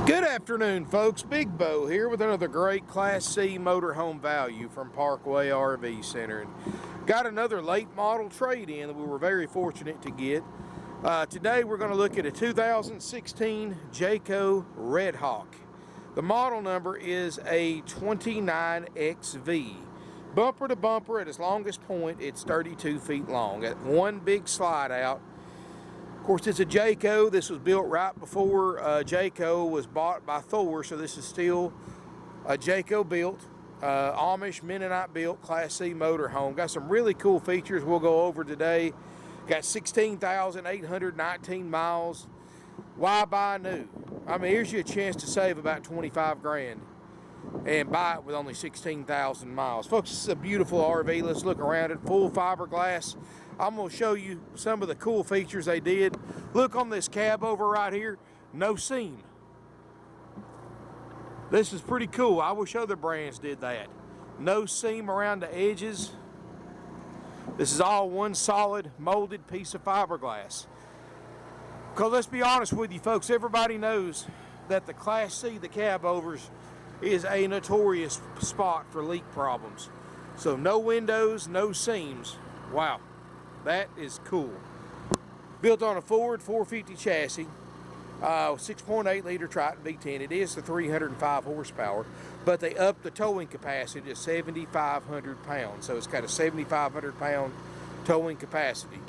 Good afternoon, folks. Big Bo here with another great Class C motorhome value from Parkway RV Center. And got another late model trade-in that we were very fortunate to get. Today we're going to look at a 2016 Jayco Redhawk. The model number is a 29XV. Bumper to bumper at its longest point, it's 32 feet long. At one big slide out. Of course, it's a Jayco. This was built right before Jayco was bought by Thor, so this is still a Jayco built, Amish Mennonite built Class C motorhome. Got some really cool features we'll go over today. Got 16,819 miles. Why buy new? I mean, here's your chance to save about 25 grand and buy it with only 16,000 miles. Folks, this is a beautiful RV. Let's look around it. Full fiberglass. I'm going to show you some of the cool features they did. Look on this cab over right here. No seam. This is pretty cool. I wish other brands did that. No seam around the edges. This is all one solid molded piece of fiberglass. Because let's be honest with you folks, everybody knows that the Class C, the cab overs, is a notorious spot for leak problems. So no windows, no seams. Wow, that is cool. Built on a Ford 450 chassis, 6.8 liter Triton V10. It is the 305 horsepower, but they upped the towing capacity to 7,500 pounds. So it's got a 7,500 pound towing capacity.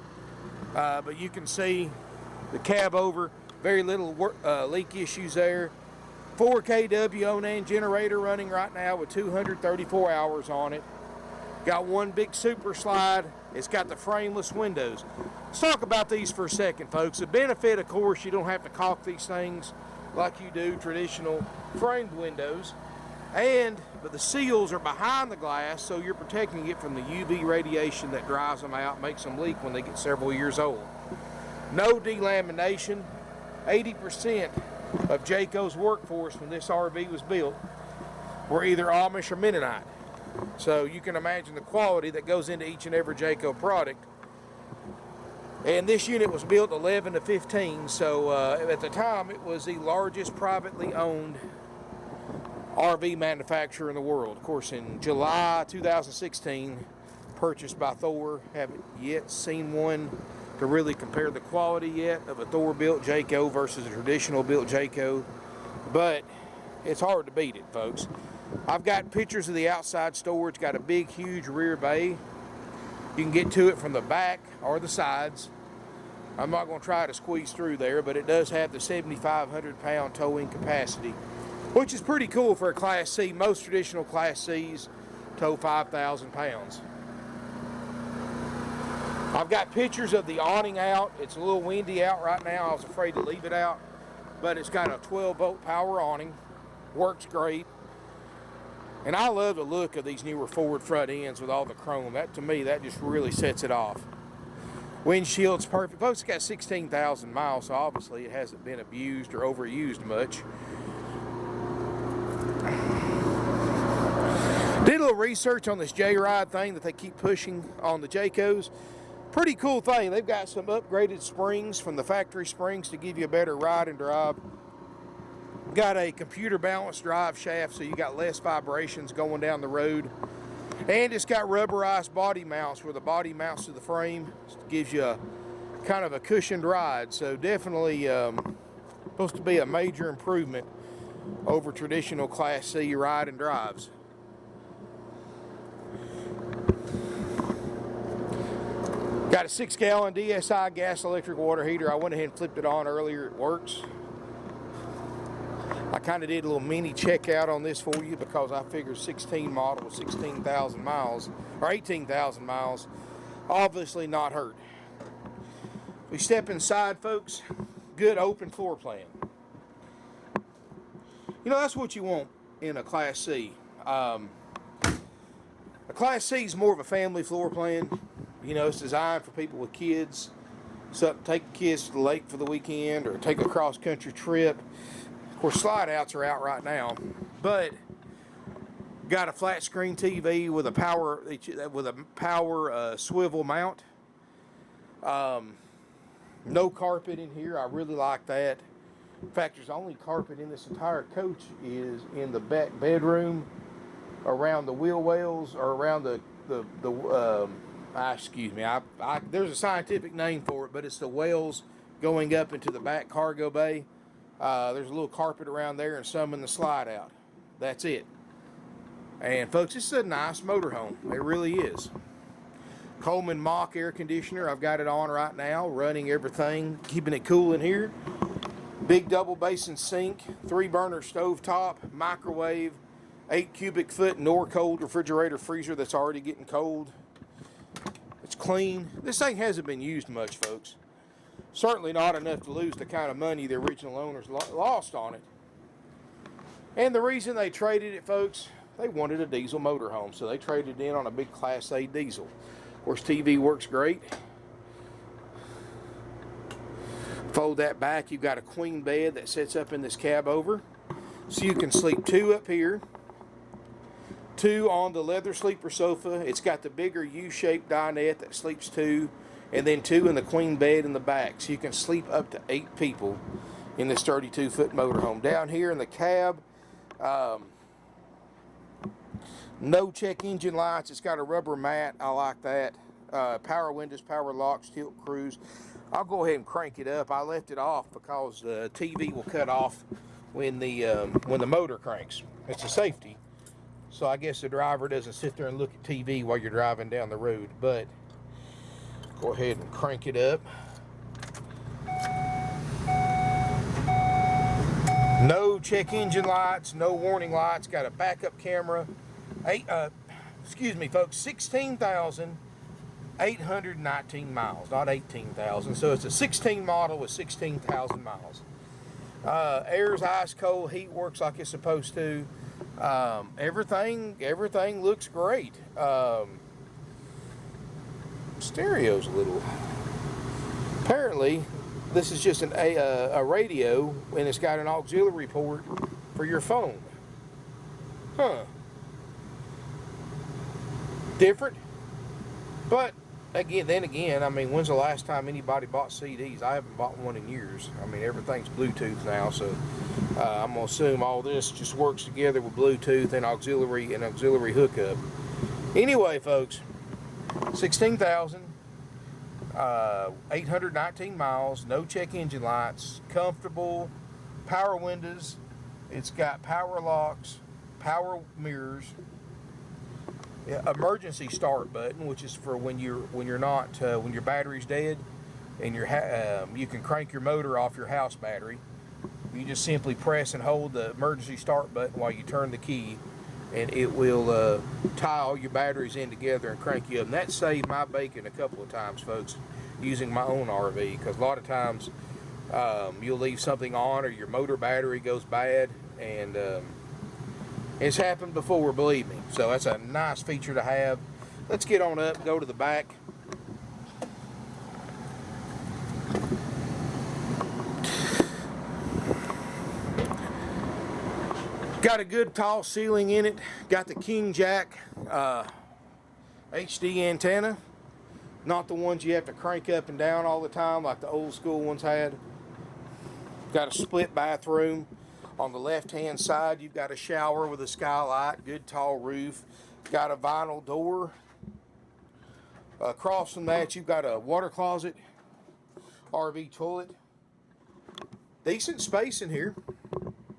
But you can see the cab over, very little leak issues there. 4 kW Onan generator running right now with 234 hours on it. Got one big super slide. It's got the frameless windows. Let's talk about these for a second, folks. The benefit, of course, you don't have to caulk these things like you do traditional framed windows. But the seals are behind the glass, so you're protecting it from the UV radiation that dries them out, makes them leak when they get several years old. No delamination. 80% of Jayco's workforce when this RV was built were either Amish or Mennonite. So you can imagine the quality that goes into each and every Jayco product. And this unit was built 11 to 15, so at the time it was the largest privately owned RV manufacturer in the world. Of course, in July 2016, purchased by Thor. Haven't yet seen one to really compare the quality yet of a Thor built Jayco versus a traditional built Jayco, but it's hard to beat it, folks. I've got pictures of the outside storage. Got a big huge rear bay. You can get to it from the back or the sides. I'm not going to try to squeeze through there, but it does have the 7,500 pound towing capacity, which is pretty cool for a Class C. Most traditional Class C's tow 5,000 pounds. I've got pictures of the awning out. It's a little windy out right now. I was afraid to leave it out, but it's got a 12-volt power awning. Works great. And I love the look of these newer Ford front ends with all the chrome. That, to me, that just really sets it off. Windshield's perfect. Folks, it's got 16,000 miles, so obviously it hasn't been abused or overused much. Did a little research on this J-Ride thing that they keep pushing on the Jaycos. Pretty cool thing. They've got some upgraded springs from the factory springs to give you a better ride and drive. Got a computer balanced drive shaft, so you got less vibrations going down the road. And it's got rubberized body mounts where the body mounts to the frame. It gives you a kind of a cushioned ride. So definitely supposed to be a major improvement over traditional Class C ride and drives. Got a 6-gallon DSI gas electric water heater. I went ahead and flipped it on earlier. It works. I kind of did a little mini checkout on this for you because I figured 16 model with 16,000 miles or 18,000 miles, obviously not hurt. We step inside, folks. Good open floor plan. You know, that's what you want in a Class C. A Class C is more of a family floor plan. You know, it's designed for people with kids. Something, take the kids to the lake for the weekend or take a cross-country trip. Of course, slide outs are out right now, but got a flat screen TV with a power swivel mount. No carpet in here. I really like that. In fact, there's only carpet in this entire coach is in the back bedroom, around the wheel wells, or around excuse me, there's a scientific name for it, but it's the wells going up into the back cargo bay. There's a little carpet around there and some in the slide out. That's it. And folks, this is a nice motorhome. It really is. Coleman Mach air conditioner. I've got it on right now, running everything, keeping it cool in here. Big double basin sink, 3-burner stove top, microwave, 8 cubic foot Norcold refrigerator freezer that's already getting cold. It's clean. This thing hasn't been used much, folks. Certainly not enough to lose the kind of money the original owners lost on it. And the reason they traded it, folks, they wanted a diesel motorhome, so they traded in on a big Class A diesel. Of course, TV works great. Fold that back. You've got a queen bed that sits up in this cab over, so you can sleep 2 up here, 2 on the leather sleeper sofa. It's got the bigger U-shaped dinette that sleeps 2, and then 2 in the queen bed in the back, so you can sleep up to 8 people in this 32-foot motorhome. Down here in the cab, no check engine lights. It's got a rubber mat. I like that. Power windows, power locks, tilt cruise. I'll go ahead and crank it up. I left it off because the TV will cut off when the motor cranks. It's a safety. So I guess the driver doesn't sit there and look at TV while you're driving down the road. But go ahead and crank it up. No check engine lights, no warning lights. Got a backup camera. Excuse me, folks. 16,819 miles, not 18,000. So it's a 16 model with 16,000 miles. Air's ice cold. Heat works like it's supposed to. Everything looks great. Stereo's a little. Apparently, this is just a radio, and it's got an auxiliary port for your phone. Huh. Different. But again, I mean, when's the last time anybody bought CDs? I haven't bought one in years. I mean, everything's Bluetooth now, so I'm gonna assume all this just works together with Bluetooth and auxiliary hookup. Anyway, folks, 16,819 miles, no check engine lights, comfortable, power windows. It's got power locks, power mirrors. Emergency start button, which is for when your battery's dead, and you can crank your motor off your house battery. You just simply press and hold the emergency start button while you turn the key, and it will tie all your batteries in together and crank you up. And that saved my bacon a couple of times, folks, using my own RV, because a lot of times you'll leave something on or your motor battery goes bad, and it's happened before, believe me. So that's a nice feature to have. Let's get on up, go to the back. Got a good tall ceiling in it. Got the King Jack HD antenna. Not the ones you have to crank up and down all the time like the old school ones had. Got a split bathroom. On the left-hand side, you've got a shower with a skylight, good tall roof. Got a vinyl door. Across from that, you've got a water closet, RV toilet. Decent space in here.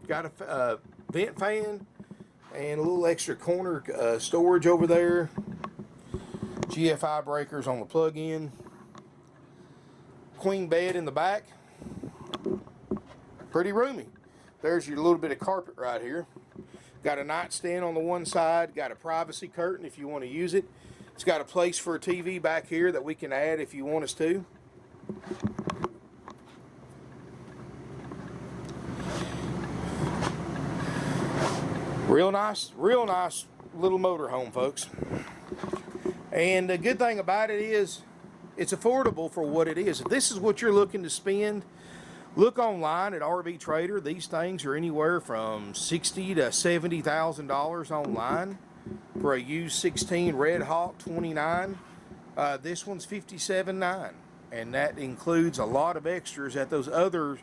Got a vent fan and a little extra corner storage over there. GFI breakers on the plug-in. Queen bed in the back. Pretty roomy. There's your little bit of carpet right here. Got a nightstand on the one side. Got a privacy curtain if you want to use it. It's got a place for a TV back here that we can add if you want us to. Real nice little motorhome, folks. And the good thing about it is it's affordable for what it is. If this is what you're looking to spend, look online at RV Trader. These things are anywhere from $60,000 to $70,000 online for a used 16 Redhawk 29. This one's $57,900, and that includes a lot of extras that those other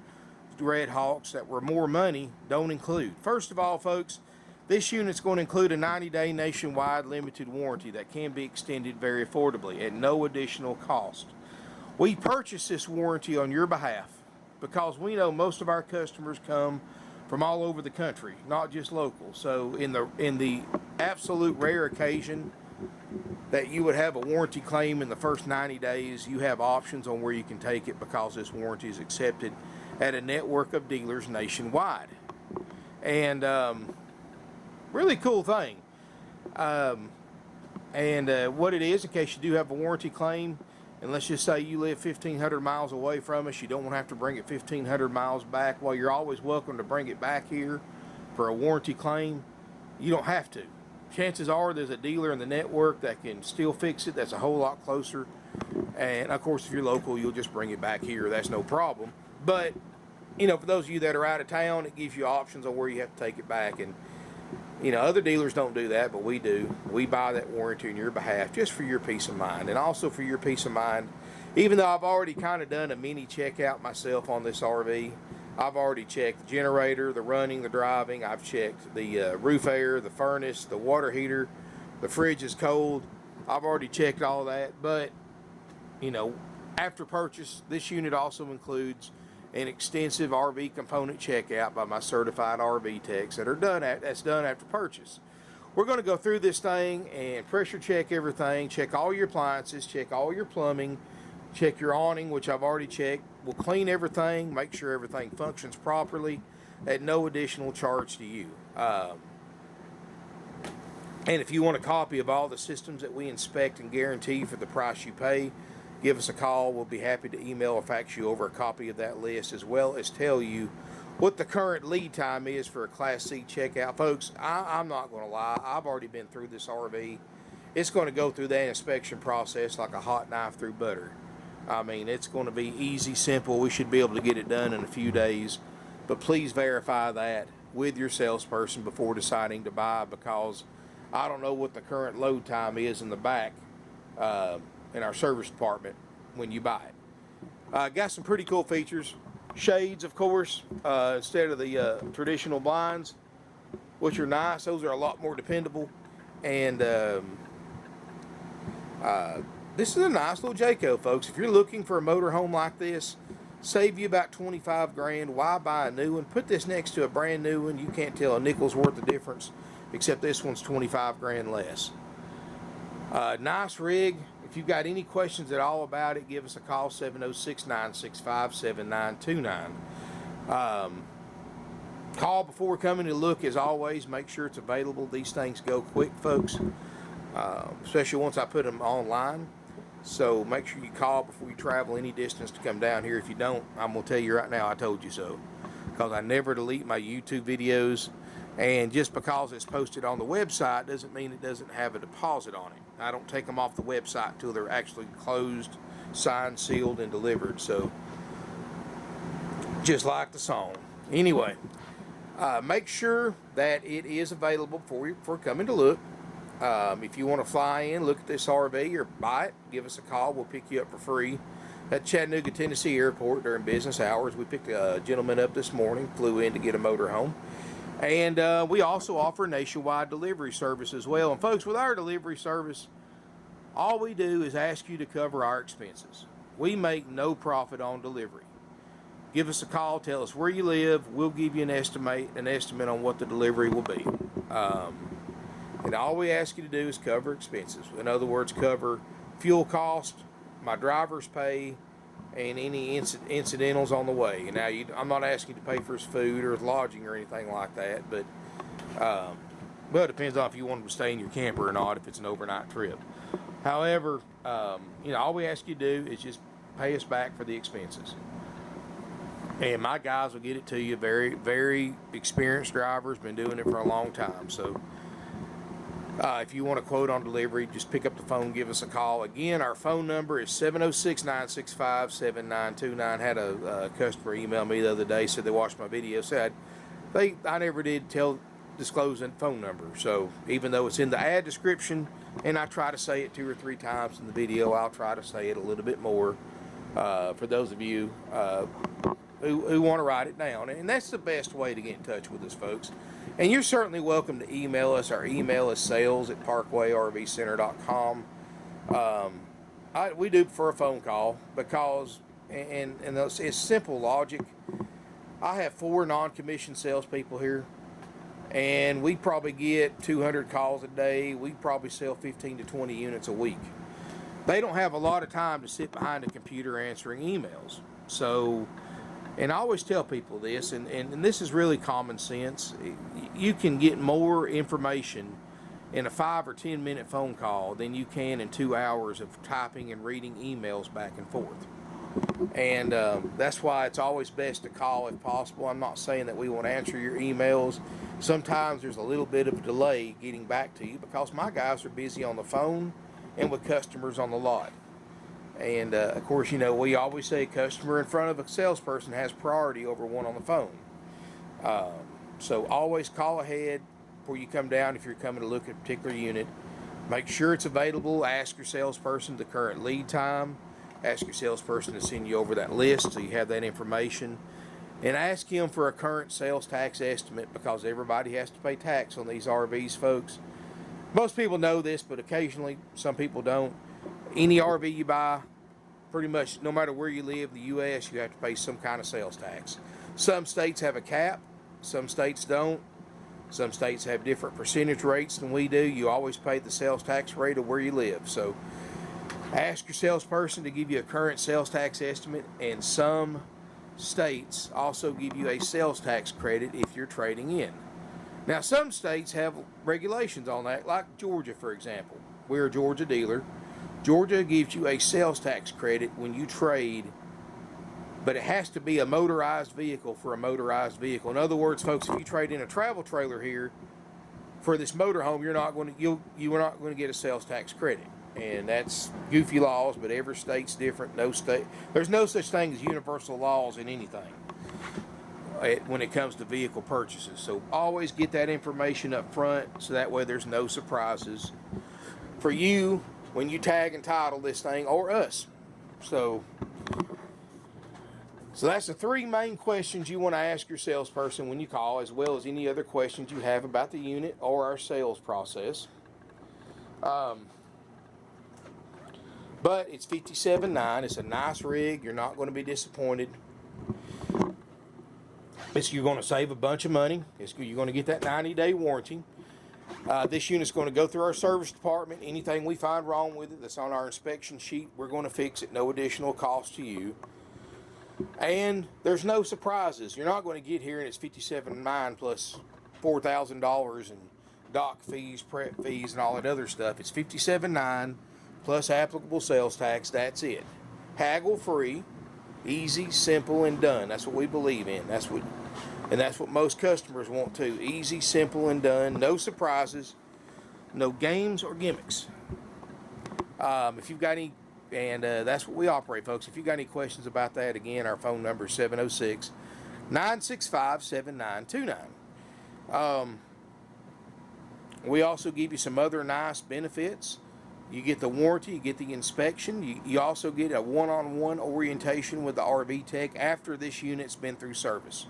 Redhawks that were more money don't include. First of all, folks, this unit's going to include a 90-day nationwide limited warranty that can be extended very affordably at no additional cost. We purchase this warranty on your behalf because we know most of our customers come from all over the country, not just local. So in the absolute rare occasion that you would have a warranty claim in the first 90 days, you have options on where you can take it because this warranty is accepted at a network of dealers nationwide. And really cool thing. What it is, in case you do have a warranty claim, and let's just say you live 1,500 miles away from us, you don't want to have to bring it 1,500 miles back. Well, you're always welcome to bring it back here for a warranty claim. You don't have to. Chances are there's a dealer in the network that can still fix it. That's a whole lot closer. And of course, if you're local, you'll just bring it back here. That's no problem. But, you know, for those of you that are out of town, it gives you options on where you have to take it back. And, you know, other dealers don't do that, but we do. We buy that warranty on your behalf just for your peace of mind. And also for your peace of mind, even though I've already kind of done a mini checkout myself on this RV, I've already checked the generator, the running, the driving. I've checked the roof air, the furnace, the water heater, the fridge is cold. I've already checked all that. But, you know, after purchase, this unit also includes an extensive RV component checkout by my certified RV techs that's done after purchase. We're going to go through this thing and pressure check everything, check all your appliances, check all your plumbing, check your awning, which I've already checked. We'll clean everything, make sure everything functions properly at no additional charge to you. And if you want a copy of all the systems that we inspect and guarantee for the price you pay, give us a call. We'll be happy to email or fax you over a copy of that list, as well as tell you what the current lead time is for a Class C checkout. Folks, I'm not going to lie. I've already been through this RV. It's going to go through that inspection process like a hot knife through butter. I mean, it's going to be easy, simple. We should be able to get it done in a few days. But please verify that with your salesperson before deciding to buy, because I don't know what the current load time is in the back in our service department when you buy it. Got some pretty cool features. Shades, of course, instead of the traditional blinds, which are nice. Those are a lot more dependable. And this is a nice little Jayco, folks. If you're looking for a motorhome like this, save you about 25 grand. Why buy a new one? Put this next to a brand new one. You can't tell a nickel's worth of difference, except this one's 25 grand less. Nice rig. If you've got any questions at all about it, give us a call, 706-965-7929. Call before coming to look, as always. Make sure it's available. These things go quick, folks, especially once I put them online. So make sure you call before you travel any distance to come down here. If you don't, I'm going to tell you right now, I told you so, because I never delete my YouTube videos. And just because it's posted on the website doesn't mean it doesn't have a deposit on it. I don't take them off the website until they're actually closed, signed, sealed, and delivered. So, just like the song. Anyway, make sure that it is available for coming to look. If you want to fly in, look at this RV, or buy it, give us a call. We'll pick you up for free at Chattanooga, Tennessee Airport during business hours. We picked a gentleman up this morning, flew in to get a motorhome. And we also offer nationwide delivery service as well. And folks, with our delivery service, all we do is ask you to cover our expenses. We make no profit on delivery. Give us a call, tell us where you live. We'll give you an estimate on what the delivery will be. And all we ask you to do is cover expenses. In other words, cover fuel cost, my driver's pay, and any incidentals on the way. And now I'm not asking you to pay for his food or his lodging or anything like that, but well, it depends on if you want him to stay in your camper or not, if it's an overnight trip. However, you know, all we ask you to do is just pay us back for the expenses. And my guys will get it to you. Very, very experienced drivers, been doing it for a long time. So if you want a quote on delivery, just pick up the phone, give us a call. Again, our phone number is 706-965-7929. Had a customer email me the other day, said they watched my video, said I never did disclose that phone number. So even though it's in the ad description, and I try to say it 2 or 3 times in the video, I'll try to say it a little bit more for those of you who want to write it down. And that's the best way to get in touch with us, folks. And you're certainly welcome to email us. Our email is sales@parkwayrvcenter.com. We do prefer a phone call because, and it's simple logic. I have 4 non-commissioned salespeople here, and we probably get 200 calls a day. We probably sell 15 to 20 units a week. They don't have a lot of time to sit behind a computer answering emails. So, and I always tell people this, and this is really common sense. You can get more information in a 5 or 10 minute phone call than you can in 2 hours of typing and reading emails back and forth. And that's why it's always best to call if possible. I'm not saying that we won't answer your emails. Sometimes there's a little bit of a delay getting back to you because my guys are busy on the phone and with customers on the lot. And of course, you know, we always say a customer in front of a salesperson has priority over one on the phone. So always call ahead before you come down if you're coming to look at a particular unit. Make sure it's available. Ask your salesperson the current lead time. Ask your salesperson to send you over that list so you have that information. And ask him for a current sales tax estimate because everybody has to pay tax on these RVs, folks. Most people know this, but occasionally some people don't. Any RV you buy, pretty much no matter where you live in the U.S., you have to pay some kind of sales tax. Some states have a cap, some states don't. Some states have different percentage rates than we do. You always pay the sales tax rate of where you live. So ask your salesperson to give you a current sales tax estimate, and some states also give you a sales tax credit if you're trading in. Now, some states have regulations on that, like Georgia, for example. We're a Georgia dealer. Georgia gives you a sales tax credit when you trade, but it has to be a motorized vehicle for a motorized vehicle. In other words, folks, if you trade in a travel trailer here for this motorhome, you're not going to get a sales tax credit. And that's goofy laws, but every state's different. There's no such thing as universal laws in anything when it comes to vehicle purchases. So always get that information up front so that way there's no surprises for you when you tag and title this thing, or us. So that's the 3 main questions you want to ask your salesperson when you call, as well as any other questions you have about the unit or our sales process. But it's $57,900. It's a nice rig. You're not going to be disappointed. You're going to save a bunch of money. You're going to get that 90-day warranty. This unit's going to go through our service department. Anything we find wrong with it that's on our inspection sheet, we're going to fix it. No additional cost to you. And there's no surprises. You're not going to get here and it's $57,900 plus $4,000 in dock fees, prep fees, and all that other stuff. It's $57,900 plus applicable sales tax. That's it. Haggle free, easy, simple, and done. That's what we believe in. That's what most customers want too. Easy, simple, and done. No surprises, no games or gimmicks. If you've got any, and that's what we operate, folks. If you've got any questions about that, again, our phone number is 706-965-7929. We also give you some other nice benefits. You get the warranty, you get the inspection. You also get a one-on-one orientation with the RV tech after this unit's been through service.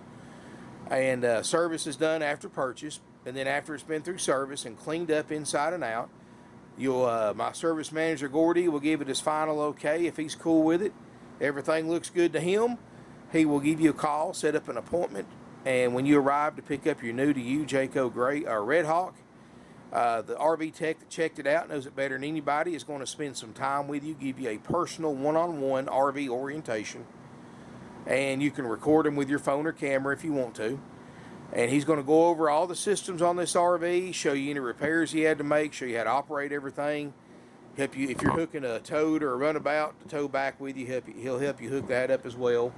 And service is done after purchase, and then after it's been through service and cleaned up inside and out, my service manager Gordy will give it his final okay. If he's cool with it, everything looks good to him, he will give you a call, set up an appointment, and when you arrive to pick up your new to you Jayco Redhawk, the RV tech that checked it out knows it better than anybody, is going to spend some time with you, give you a personal one-on-one RV orientation, and you can record him with your phone or camera if you want to. And he's going to go over all the systems on this RV, show you any repairs he had to make, show you how to operate everything, help you if you're hooking a toad or a runabout to tow back with you. He'll help you hook that up as well.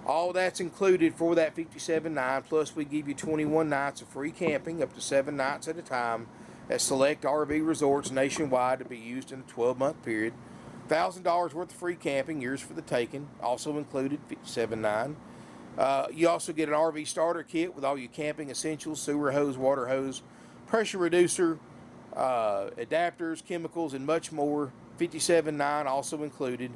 All that's included for that $57,900. Plus, we give you 21 nights of free camping, up to 7 nights at a time, at select RV resorts nationwide to be used in a 12-month period. $1,000 worth of free camping, yours for the taking, also included, $57,900. You also get an RV starter kit with all your camping essentials: sewer hose, water hose, pressure reducer, adapters, chemicals, and much more. $57,900 also included.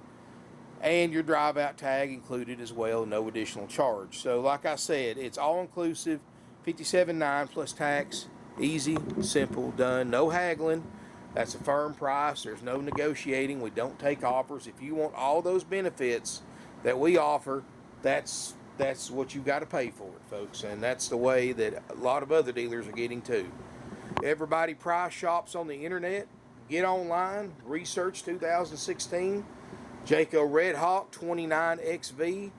and your drive out tag included as well, no additional charge. So like I said, it's all inclusive, $57.9 plus tax, easy, simple, done, no haggling. That's a firm price. There's no negotiating. We don't take offers. If you want all those benefits that we offer, that's what you got to pay for it, folks. And that's the way that a lot of other dealers are getting too. Everybody price shops on the internet. Get online, research 2016 Jayco Redhawk 29XV.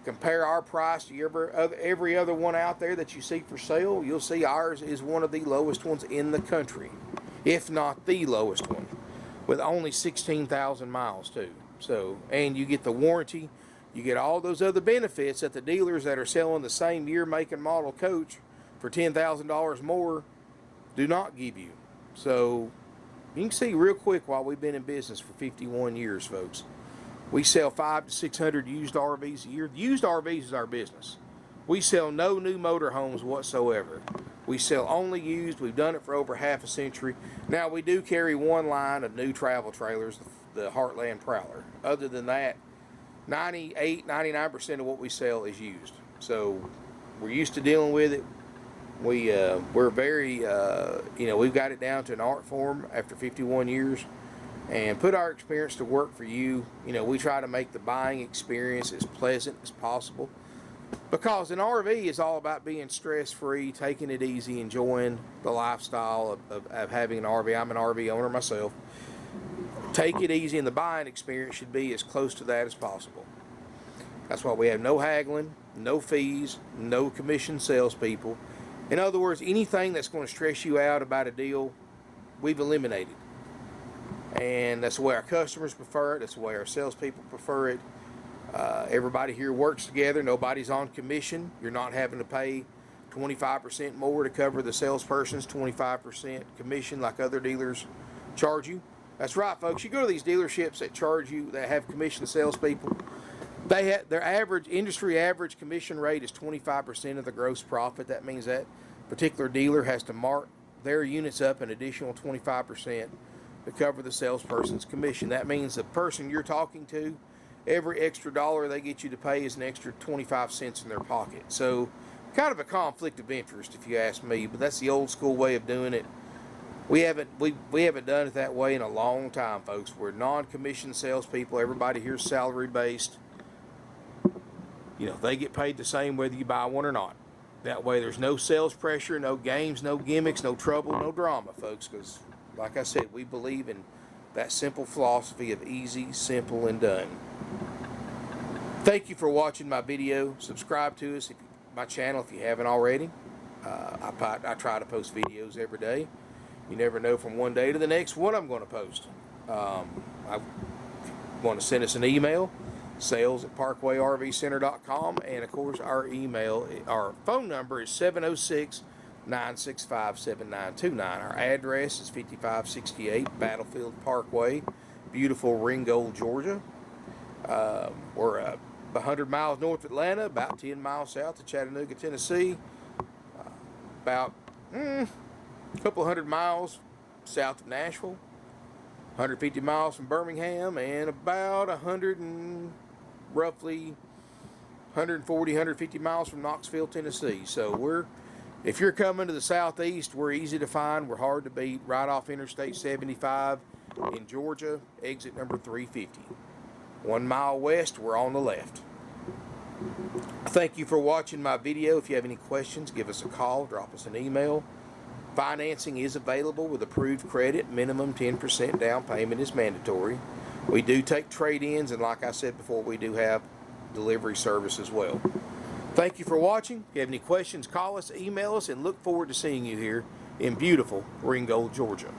Compare our price to every other one out there that you see for sale. You'll see ours is one of the lowest ones in the country, if not the lowest one, with only 16,000 miles too. So, and you get the warranty, you get all those other benefits that the dealers that are selling the same year, make, and model coach for $10,000 more do not give you. So you can see real quick while we've been in business for 51 years, folks. We sell 500 to 600 used RVs a year. Used RVs is our business. We sell no new motorhomes whatsoever. We sell only used. We've done it for over half a century. Now, we do carry one line of new travel trailers, the Heartland Prowler. Other than that, 98, 99% of what we sell is used. So we're used to dealing with it. We're very, we've got it down to an art form after 51 years. And put our experience to work for you. We try to make the buying experience as pleasant as possible, because an RV is all about being stress-free, taking it easy, enjoying the lifestyle of having an RV. I'm an RV owner myself. Take it easy, and the buying experience should be as close to that as possible. That's why we have no haggling, no fees, no commission salespeople. In other words, anything that's going to stress you out about a deal, we've eliminated. And that's the way our customers prefer it. That's the way our salespeople prefer it. Everybody here works together. Nobody's on commission. You're not having to pay 25% more to cover the salesperson's 25% commission like other dealers charge you. That's right, folks. You go to these dealerships that charge you, that have commission salespeople. Their industry average commission rate is 25% of the gross profit. That means that particular dealer has to mark their units up an additional 25%. To cover the salesperson's commission. That means the person you're talking to, every extra dollar they get you to pay is an extra 25 cents in their pocket. So kind of a conflict of interest, if you ask me, but that's the old school way of doing it. We haven't done it that way in a long time, folks. We're non-commissioned salespeople. Everybody here's salary based. They get paid the same whether you buy one or not. That way there's no sales pressure, no games, no gimmicks, no trouble, no drama, folks, because like I said, we believe in that simple philosophy of easy, simple, and done. Thank you for watching my video. Subscribe to us, my channel, if you haven't already. I try to post videos every day. You never know from one day to the next what I'm going to post. I want to send us an email, sales@parkwayrvcenter.com, and of course our phone number is 706-965-7929. Our address is 5568 Battlefield Parkway, beautiful Ringgold, Georgia. We're 100 miles north of Atlanta, about 10 miles south of Chattanooga, Tennessee, about a couple hundred miles south of Nashville, 150 miles from Birmingham, and about roughly 140, 150 miles from Knoxville, Tennessee. So if you're coming to the southeast, we're easy to find. We're hard to beat. Right off Interstate 75 in Georgia, exit number 350. 1 mile west, we're on the left. Thank you for watching my video. If you have any questions, give us a call, drop us an email. Financing is available with approved credit. Minimum 10% down payment is mandatory. We do take trade-ins, and like I said before, we do have delivery service as well. Thank you for watching. If you have any questions, call us, email us, and look forward to seeing you here in beautiful Ringgold, Georgia.